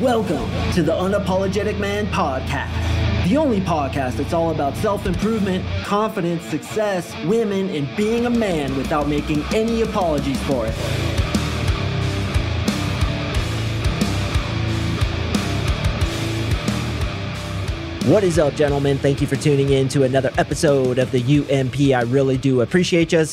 Welcome to the Unapologetic Man Podcast, the only podcast that's all about self-improvement, confidence, success, women, and being a man without making any apologies for it. What is up, gentlemen? Thank you for tuning in to another episode of the UMP. I really do appreciate you.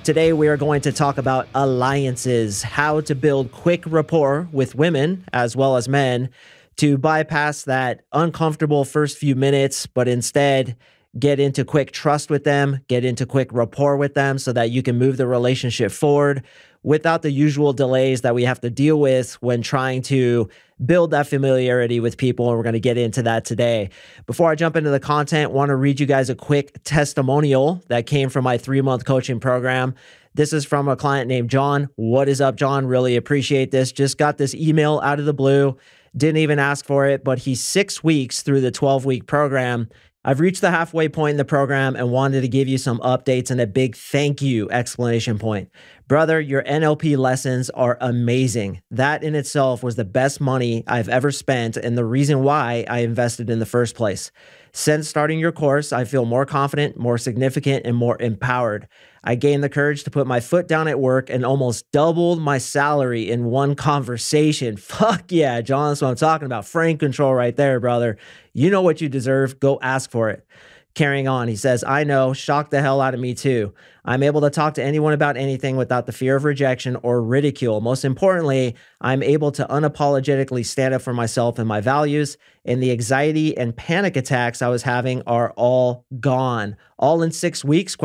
Today, we are going to talk about alliances, how to build quick rapport with women as well as men to bypass that uncomfortable first few minutes, but instead get into quick trust with them, get into quick rapport with them so that you can move the relationship forward without the usual delays that we have to deal with when trying to build that familiarity with people. And we're going to get into that today. Before I jump into the content, I want to read you guys a quick testimonial that came from my 3-month coaching program. This is from a client named John. What is up, John? Really appreciate this. Just got this email out of the blue. Didn't even ask for it, but he's 6 weeks through the 12-week program. I've reached the halfway point in the program and wanted to give you some updates and a big thank you exclamation point. Brother, your NLP lessons are amazing. That in itself was the best money I've ever spent and the reason why I invested in the first place. Since starting your course, I feel more confident, more significant, and more empowered. I gained the courage to put my foot down at work and almost doubled my salary in one conversation. Fuck yeah, John, that's what I'm talking about. Frame control right there, brother. You know what you deserve. Go ask for it. Carrying on, he says, I know, shocked the hell out of me too. I'm able to talk to anyone about anything without the fear of rejection or ridicule. Most importantly, I'm able to unapologetically stand up for myself and my values, and the anxiety and panic attacks I was having are all gone. All in 6 weeks, ?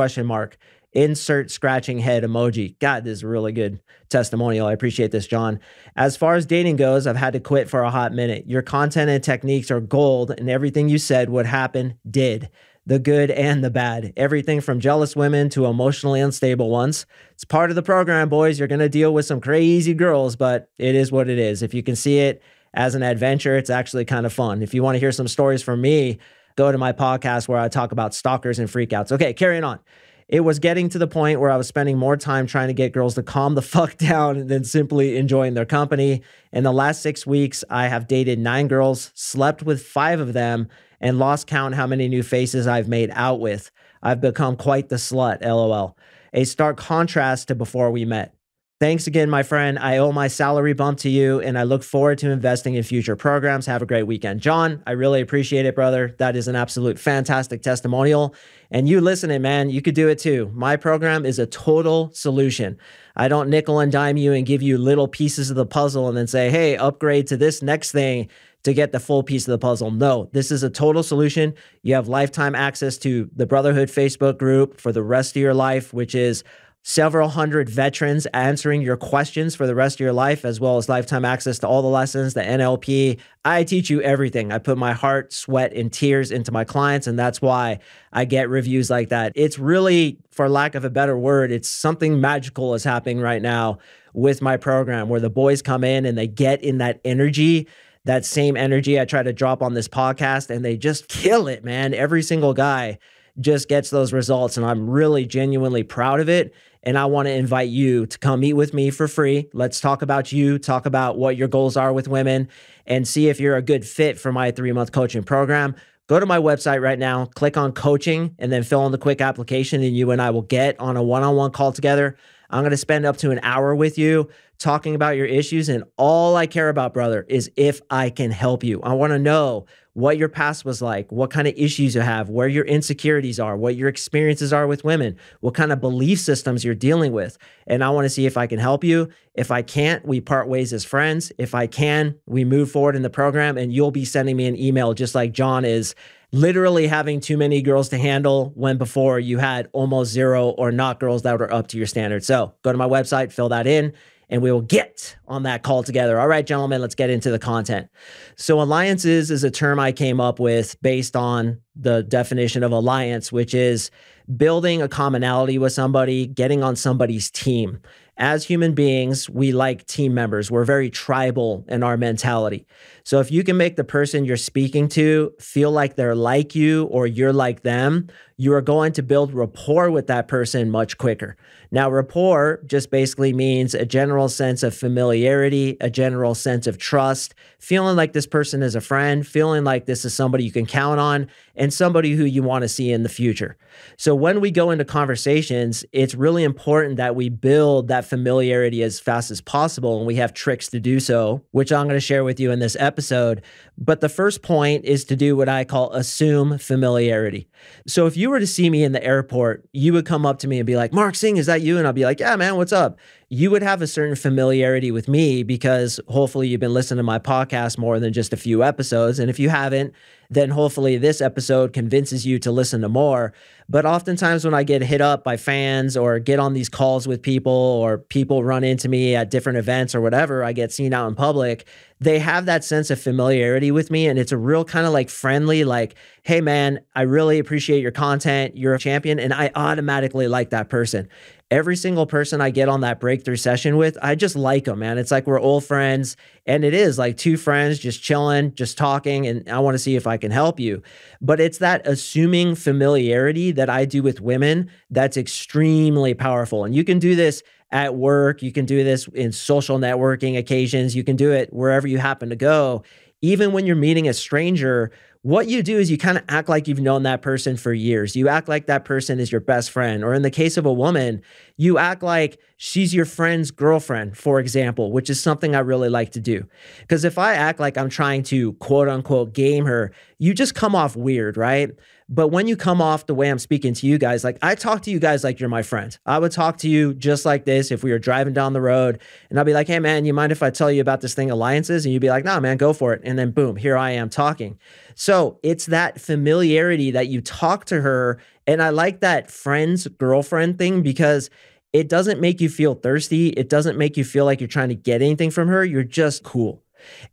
Insert scratching head emoji. God, this is a really good testimonial. I appreciate this, John. As far as dating goes, I've had to quit for a hot minute. Your content and techniques are gold, and everything you said would happen did. The good and the bad. Everything from jealous women to emotionally unstable ones. It's part of the program, boys. You're going to deal with some crazy girls, but it is what it is. If you can see it as an adventure, it's actually kind of fun. If you want to hear some stories from me, go to my podcast where I talk about stalkers and freakouts. Okay, carrying on. It was getting to the point where I was spending more time trying to get girls to calm the fuck down than simply enjoying their company. In the last 6 weeks, I have dated 9 girls, slept with 5 of them, and lost count how many new faces I've made out with. I've become quite the slut, LOL. A stark contrast to before we met. Thanks again, my friend. I owe my salary bump to you, and I look forward to investing in future programs. Have a great weekend. John, I really appreciate it, brother. That is an absolute fantastic testimonial. And you listening, man, you could do it too. My program is a total solution. I don't nickel and dime you and give you little pieces of the puzzle and then say, hey, upgrade to this next thing to get the full piece of the puzzle. No, this is a total solution. You have lifetime access to the Brotherhood Facebook group for the rest of your life, which is several hundred veterans answering your questions for the rest of your life, as well as lifetime access to all the lessons, the NLP. I teach you everything. I put my heart, sweat, and tears into my clients, and that's why I get reviews like that. It's really, for lack of a better word, it's something magical is happening right now with my program where the boys come in and they get in that energy, that same energy I try to drop on this podcast, and they just kill it, man. Every single guy just gets those results, and I'm really genuinely proud of it. And I want to invite you to come meet with me for free. Let's talk about you, talk about what your goals are with women, and see if you're a good fit for my 3-month coaching program. Go to my website right now, click on coaching, and then fill in the quick application, and you and I will get on a one-on-one call together. I'm going to spend up to an hour with you talking about your issues, and all I care about, brother, is if I can help you. I want to know what your past was like, what kind of issues you have, where your insecurities are, what your experiences are with women, what kind of belief systems you're dealing with. And I want to see if I can help you. If I can't, we part ways as friends. If I can, we move forward in the program, and you'll be sending me an email just like John is literally having too many girls to handle when before you had almost zero or not girls that were up to your standards. So go to my website, fill that in, and we will get on that call together. All right, gentlemen, let's get into the content. So alliances is a term I came up with based on the definition of alliance, which is building a commonality with somebody, getting on somebody's team. As human beings, we like team members. We're very tribal in our mentality. So if you can make the person you're speaking to feel like they're like you or you're like them, you are going to build rapport with that person much quicker. Now, rapport just basically means a general sense of familiarity, a general sense of trust, feeling like this person is a friend, feeling like this is somebody you can count on, and somebody who you want to see in the future. So when we go into conversations, it's really important that we build that familiarity as fast as possible, and we have tricks to do so, which I'm going to share with you in this episode. But the first point is to do what I call assume familiarity. So if you were to see me in the airport, you would come up to me and be like, "MarkSing, is that you?" And I'll be like, "Yeah, man, what's up?" You would have a certain familiarity with me because hopefully you've been listening to my podcast more than just a few episodes. And if you haven't, then hopefully this episode convinces you to listen to more. But oftentimes when I get hit up by fans or get on these calls with people or people run into me at different events or whatever, I get seen out in public, they have that sense of familiarity with me. And it's a real kind of like friendly, like, "Hey man, I really appreciate your content. You're a champion." And I automatically like that person. Every single person I get on that breakthrough session with, I just like them, man. It's like we're old friends. And it is like two friends just chilling, just talking. And I want to see if I can help you. But it's that assuming familiarity that I do with women that's extremely powerful. And you can do this at work. You can do this in social networking occasions. You can do it wherever you happen to go. Even when you're meeting a stranger, what you do is you kind of act like you've known that person for years. You act like that person is your best friend. Or in the case of a woman, you act like she's your friend's girlfriend, for example, which is something I really like to do. Because if I act like I'm trying to quote unquote game her, you just come off weird, right? But when you come off the way I'm speaking to you guys, like I talk to you guys like you're my friends. I would talk to you just like this if we were driving down the road and I'll be like, "Hey man, you mind if I tell you about this thing, alliances?" And you'd be like, "Nah, man, go for it." And then boom, here I am talking. So it's that familiarity that you talk to her. And I like that friend's girlfriend thing because it doesn't make you feel thirsty. It doesn't make you feel like you're trying to get anything from her. You're just cool.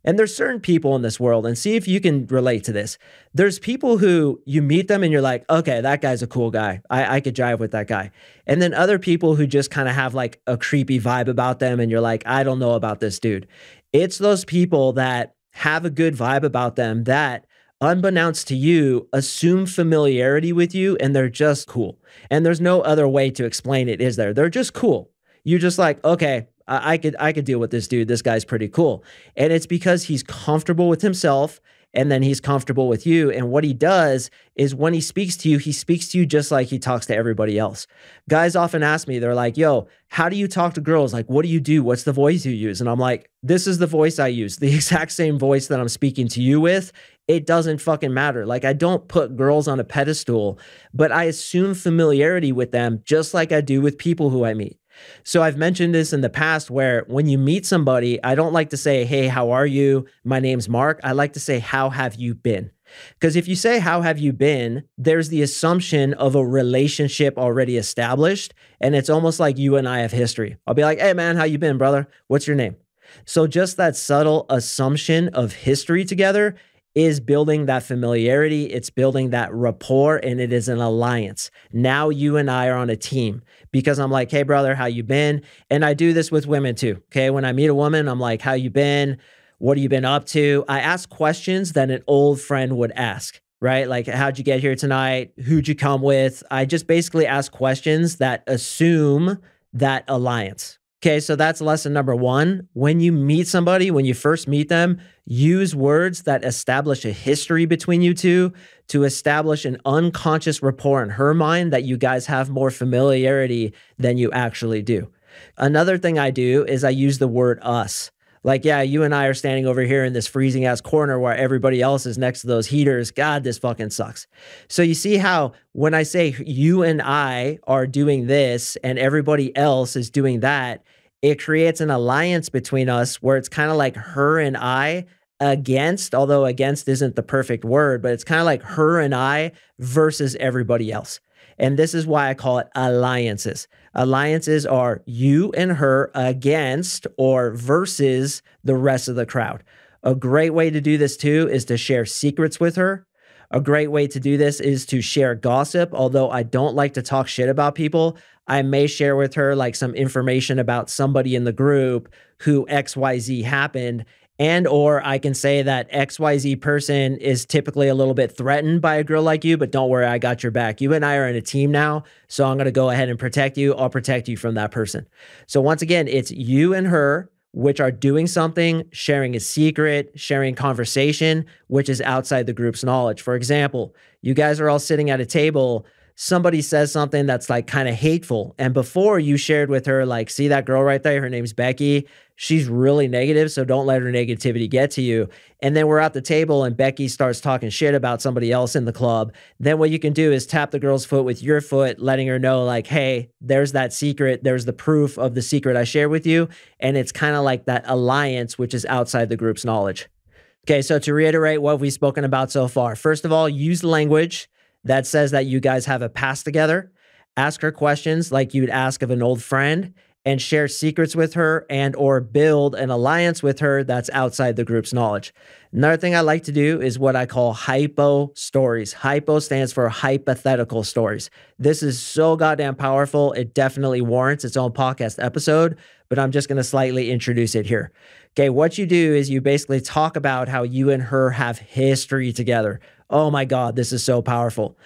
And there's certain people in this world, and see if you can relate to this. There's people who you meet them and you're like, "Okay, that guy's a cool guy. I could jive with that guy." And then other people who just kind of have like a creepy vibe about them and you're like, "I don't know about this dude." It's those people that have a good vibe about them that, unbeknownst to you, assume familiarity with you and they're just cool. And there's no other way to explain it, is there? They're just cool. You're just like, "Okay, I could deal with this dude. This guy's pretty cool." And it's because he's comfortable with himself and then he's comfortable with you. And what he does is when he speaks to you just like he talks to everybody else. Guys often ask me, they're like, "Yo, how do you talk to girls? Like, what do you do? What's the voice you use?" And I'm like, "This is the voice I use, the exact same voice that I'm speaking to you with. It doesn't fucking matter." Like, I don't put girls on a pedestal, but I assume familiarity with them just like I do with people who I meet. So I've mentioned this in the past where when you meet somebody, I don't like to say, "Hey, how are you? My name's Mark." I like to say, "How have you been?" Because if you say, "How have you been?" there's the assumption of a relationship already established. And it's almost like you and I have history. I'll be like, "Hey man, how you been, brother? What's your name?" So just that subtle assumption of history together is building that familiarity. It's building that rapport, and it is an alliance. Now you and I are on a team because I'm like, "Hey brother, how you been?" And I do this with women too. Okay. When I meet a woman, I'm like, "How you been? What have you been up to?" I ask questions that an old friend would ask, right? Like, "How'd you get here tonight? Who'd you come with?" I just basically ask questions that assume that alliance. Okay, so that's lesson number one. When you meet somebody, when you first meet them, use words that establish a history between you two to establish an unconscious rapport in her mind that you guys have more familiarity than you actually do. Another thing I do is I use the word us. Like, yeah, you and I are standing over here in this freezing ass corner while everybody else is next to those heaters. God, this fucking sucks. So you see how when I say you and I are doing this and everybody else is doing that, it creates an alliance between us where it's kind of like her and I against, although against isn't the perfect word, but it's kind of like her and I versus everybody else. And this is why I call it alliances. Alliances are you and her against or versus the rest of the crowd. A great way to do this too is to share secrets with her. A great way to do this is to share gossip. Although I don't like to talk shit about people, I may share with her like some information about somebody in the group who XYZ happened. And or I can say that XYZ person is typically a little bit threatened by a girl like you, but don't worry, I got your back. You and I are in a team now, so I'm going to go ahead and protect you. I'll protect you from that person. So once again, it's you and her, which are doing something, sharing a secret, sharing conversation, which is outside the group's knowledge. For example, you guys are all sitting at a table, somebody says something that's like kind of hateful. And before you shared with her, like, see that girl right there? Her name's Becky. She's really negative, so don't let her negativity get to you. And then we're at the table and Becky starts talking shit about somebody else in the club. Then what you can do is tap the girl's foot with your foot, letting her know like, hey, there's that secret. There's the proof of the secret I shared with you. And it's kind of like that alliance, which is outside the group's knowledge. Okay, so to reiterate what we've spoken about so far, first of all, use language that says that you guys have a past together. Ask her questions like you'd ask of an old friend, and share secrets with her and or build an alliance with her that's outside the group's knowledge. Another thing I like to do is what I call Hypo Stories. Hypo stands for hypothetical stories. This is so goddamn powerful. It definitely warrants its own podcast episode, but I'm just going to slightly introduce it here. Okay, what you do is you basically talk about how you and her have history together. Oh my God, this is so powerful.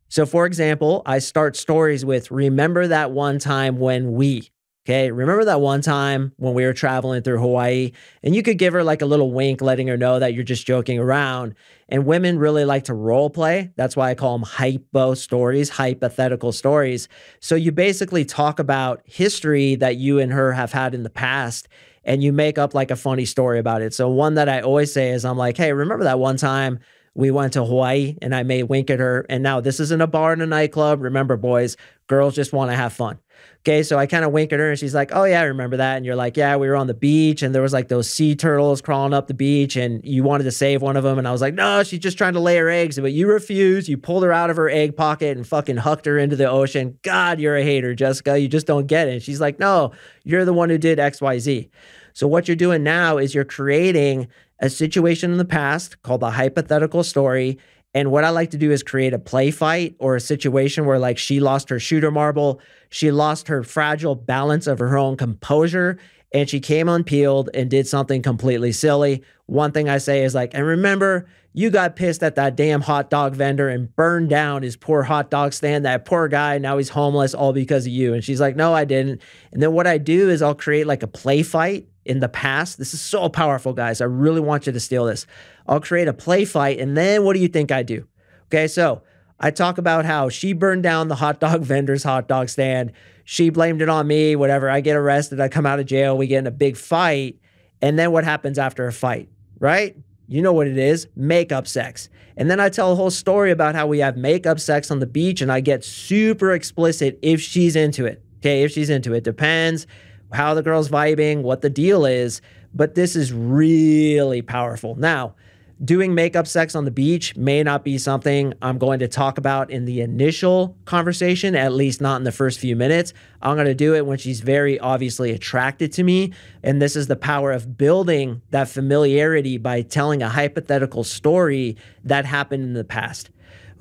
So for example, I start stories with, remember that one time when we, okay, remember that one time when we were traveling through Hawaii? And you could give her like a little wink, letting her know that you're just joking around. And women really like to role play. That's why I call them hypo stories, hypothetical stories. So you basically talk about history that you and her have had in the past, and you make up like a funny story about it. So one that I always say is, I'm like, hey, remember that one time we went to Hawaii and I may wink at her? And now this isn't a bar and a nightclub. Remember, boys, girls just want to have fun. Okay, so I kind of wink at her and she's like, oh yeah, I remember that. And you're like, yeah, we were on the beach and there was like those sea turtles crawling up the beach and you wanted to save one of them. And I was like, no, she's just trying to lay her eggs. But you refused. You pulled her out of her egg pocket and fucking hucked her into the ocean. God, you're a hater, Jessica. You just don't get it. And she's like, no, you're the one who did XYZ. So what you're doing now is you're creating a situation in the past called the hypothetical story. And what I like to do is create a play fight or a situation where like she lost her shooter marble, she lost her fragile balance of her own composure, and she came unpeeled and did something completely silly. One thing I say is like, and remember, you got pissed at that damn hot dog vendor and burned down his poor hot dog stand. That poor guy, now he's homeless all because of you. And she's like, no, I didn't. And then what I do is I'll create like a play fight in the past. This is so powerful, guys. I really want you to steal this. I'll create a play fight. And then what do you think I do? Okay, so I talk about how she burned down the hot dog vendor's hot dog stand. She blamed it on me, whatever. I get arrested. I come out of jail. We get in a big fight. And then what happens after a fight, right? You know what it is, makeup sex. And then I tell a whole story about how we have makeup sex on the beach and I get super explicit if she's into it. Okay, if she's into it. Depends how the girl's vibing, what the deal is, but this is really powerful. Now, doing makeup sex on the beach may not be something I'm going to talk about in the initial conversation, at least not in the first few minutes. I'm going to do it when she's very obviously attracted to me. And this is the power of building that familiarity by telling a hypothetical story that happened in the past.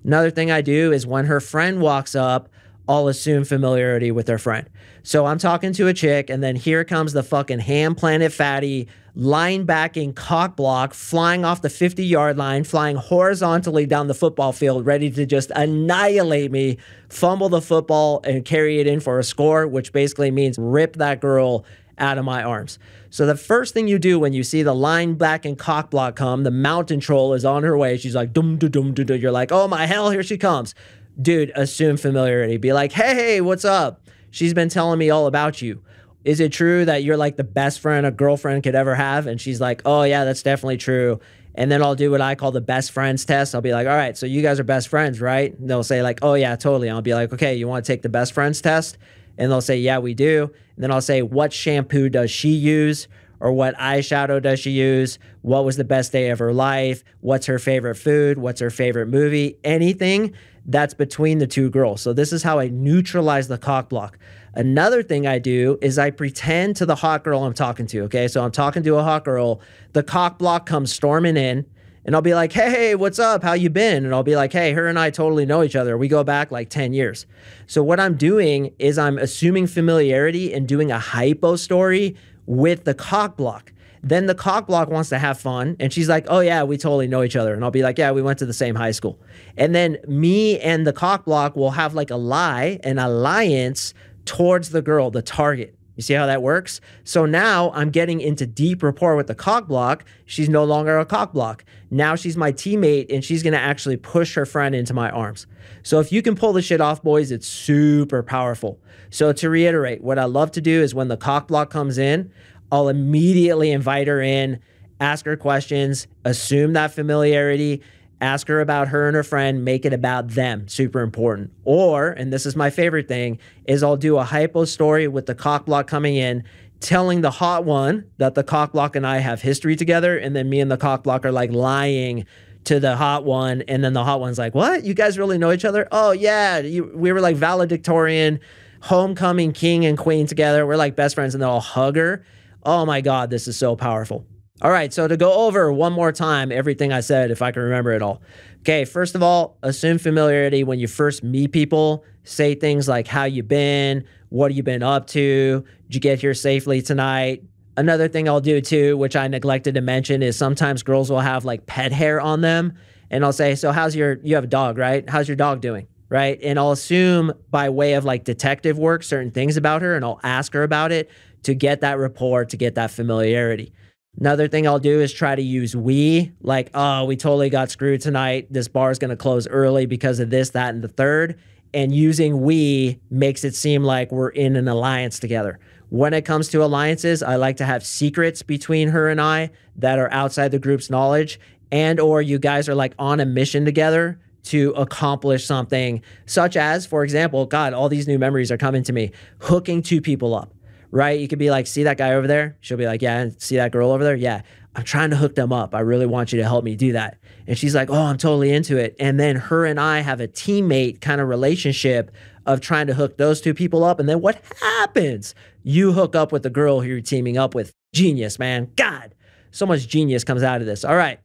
Another thing I do is when her friend walks up, I'll assume familiarity with her friend. So I'm talking to a chick and then here comes the fucking ham planet fatty, linebacking cock block, flying off the 50-yard line, flying horizontally down the football field, ready to just annihilate me, fumble the football and carry it in for a score, which basically means rip that girl out of my arms. So the first thing you do when you see the linebacking cock block come, the mountain troll is on her way. She's like, dum, dum, dum, dum, dum. You're like, oh my hell, here she comes. Dude, assume familiarity. Be like, hey, what's up? She's been telling me all about you. Is it true that you're like the best friend a girlfriend could ever have? And she's like, oh yeah, that's definitely true. And then I'll do what I call the best friends test. I'll be like, all right, so you guys are best friends, right? And they'll say like, oh yeah, totally. I'll be like, okay, you want to take the best friends test? And they'll say, yeah, we do. And then I'll say, what shampoo does she use? Or what eyeshadow does she use? What was the best day of her life? What's her favorite food? What's her favorite movie? Anything that's between the two girls. So this is how I neutralize the cock block. Another thing I do is I pretend to the hot girl I'm talking to, okay? So I'm talking to a hot girl. The cock block comes storming in, And I'll be like, hey, what's up? How you been? And I'll be like, hey, her and I totally know each other. We go back like 10 years. So what I'm doing is I'm assuming familiarity and doing a hypo story with the cock block. Then the cock block wants to have fun. And she's like, oh yeah, we totally know each other. And I'll be like, yeah, we went to the same high school. And then me and the cock block will have like an alliance towards the girl, the target. You see how that works? So now I'm getting into deep rapport with the cock block. She's no longer a cock block. Now she's my teammate and she's going to actually push her friend into my arms. So if you can pull this shit off, boys, it's super powerful. So to reiterate, what I love to do is when the cock block comes in, I'll immediately invite her in, ask her questions, assume that familiarity, ask her about her and her friend, make it about them. Super important. Or, and this is my favorite thing, is I'll do a hypo story with the cock block coming in, telling the hot one that the cock block and I have history together, and then me and the cock block are like lying to the hot one, and then the hot one's like, what? You guys really know each other? Oh yeah, we were like valedictorian, homecoming king and queen together. We're like best friends, and then I'll hug her. Oh my God, this is so powerful. All right, so to go over one more time everything I said, if I can remember it all. Okay, first of all, assume familiarity when you first meet people. Say things like, how you been? What have you been up to? Did you get here safely tonight? Another thing I'll do too, which I neglected to mention, is sometimes girls will have like pet hair on them. And I'll say, so you have a dog, right? How's your dog doing? Right? And I'll assume by way of like detective work, certain things about her, and I'll ask her about it to get that rapport, to get that familiarity. Another thing I'll do is try to use we, like, oh, we totally got screwed tonight. This bar is going to close early because of this, that, and the third. And using we makes it seem like we're in an alliance together. When it comes to alliances, I like to have secrets between her and I that are outside the group's knowledge, and or you guys are like on a mission together to accomplish something, such as, for example, God, all these new memories are coming to me, hooking two people up. Right? You could be like, see that guy over there? She'll be like, yeah. See that girl over there? Yeah. I'm trying to hook them up. I really want you to help me do that. And she's like, oh, I'm totally into it. And then her and I have a teammate kind of relationship of trying to hook those two people up. And then what happens? You hook up with the girl who you're teaming up with. Genius, man. God, so much genius comes out of this. All right.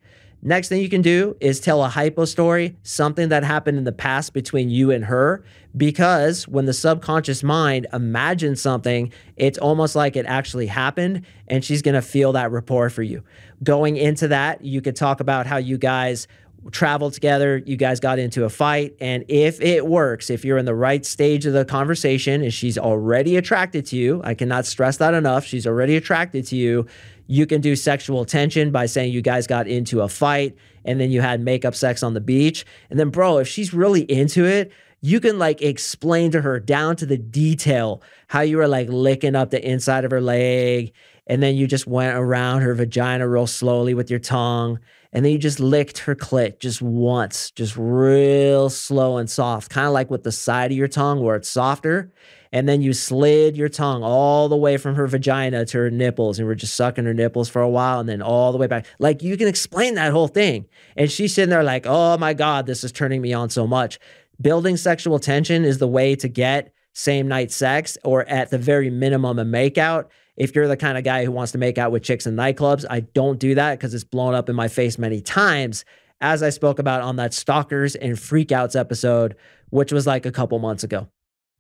Next thing you can do is tell a hypo story, something that happened in the past between you and her, because when the subconscious mind imagines something, it's almost like it actually happened, and she's going to feel that rapport for you. Going into that, you could talk about how you guys traveled together, you guys got into a fight, and if it works, if you're in the right stage of the conversation and she's already attracted to you, I cannot stress that enough, she's already attracted to you, you can do sexual tension by saying you guys got into a fight and then you had makeup sex on the beach. And then, bro, if she's really into it, you can like explain to her down to the detail how you were like licking up the inside of her leg, and then you just went around her vagina real slowly with your tongue, and then you just licked her clit just once, just real slow and soft, kind of like with the side of your tongue where it's softer. And then you slid your tongue all the way from her vagina to her nipples, and we're just sucking her nipples for a while, and then all the way back. Like, you can explain that whole thing. And she's sitting there like, oh my God, this is turning me on so much. Building sexual tension is the way to get same night sex, or at the very minimum, a makeout. If you're the kind of guy who wants to make out with chicks in nightclubs, I don't do that because it's blown up in my face many times, as I spoke about on that Stalkers and Freakouts episode, which was like a couple months ago.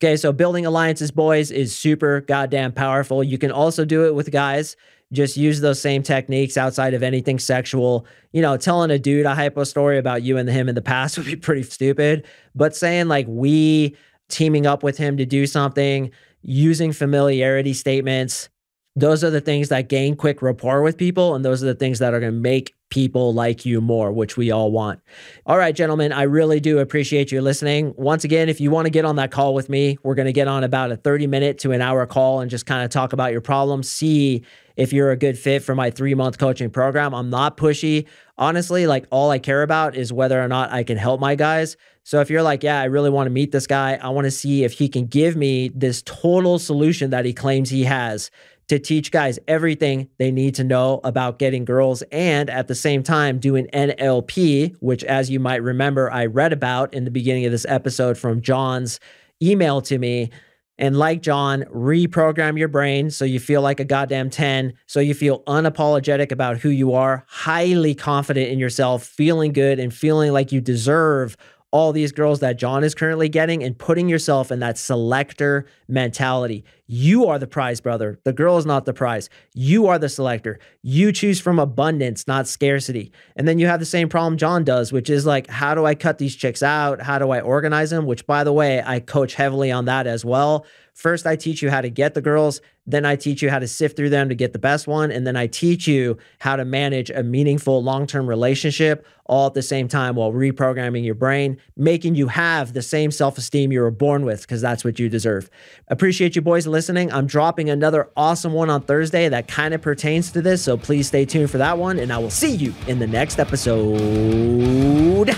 Okay, so building alliances, boys, is super goddamn powerful. You can also do it with guys. Just use those same techniques outside of anything sexual. You know, telling a dude a hypo story about you and him in the past would be pretty stupid. But saying like we teaming up with him to do something, using familiarity statements, those are the things that gain quick rapport with people, and those are the things that are going to make people like you more, which we all want. All right, gentlemen, I really do appreciate you listening. Once again, if you want to get on that call with me, we're going to get on about a 30-minute to an hour call and just kind of talk about your problems, see if you're a good fit for my 3-month coaching program. I'm not pushy. Honestly, like all I care about is whether or not I can help my guys. So if you're like, yeah, I really want to meet this guy, I want to see if he can give me this total solution that he claims he has to teach guys everything they need to know about getting girls, and at the same time doing NLP, which, as you might remember, I read about in the beginning of this episode from John's email to me. And like John, reprogram your brain so you feel like a goddamn 10, so you feel unapologetic about who you are, highly confident in yourself, feeling good and feeling like you deserve all these girls that John is currently getting, and putting yourself in that selector mentality. You are the prize, brother. The girl is not the prize. You are the selector. You choose from abundance, not scarcity. And then you have the same problem John does, which is like, how do I cut these chicks out? How do I organize them? Which, by the way, I coach heavily on that as well. First, I teach you how to get the girls. Then I teach you how to sift through them to get the best one. And then I teach you how to manage a meaningful long-term relationship all at the same time while reprogramming your brain, making you have the same self-esteem you were born with, because that's what you deserve. Appreciate you boys listening. I'm dropping another awesome one on Thursday that kind of pertains to this, so please stay tuned for that one, and I will see you in the next episode.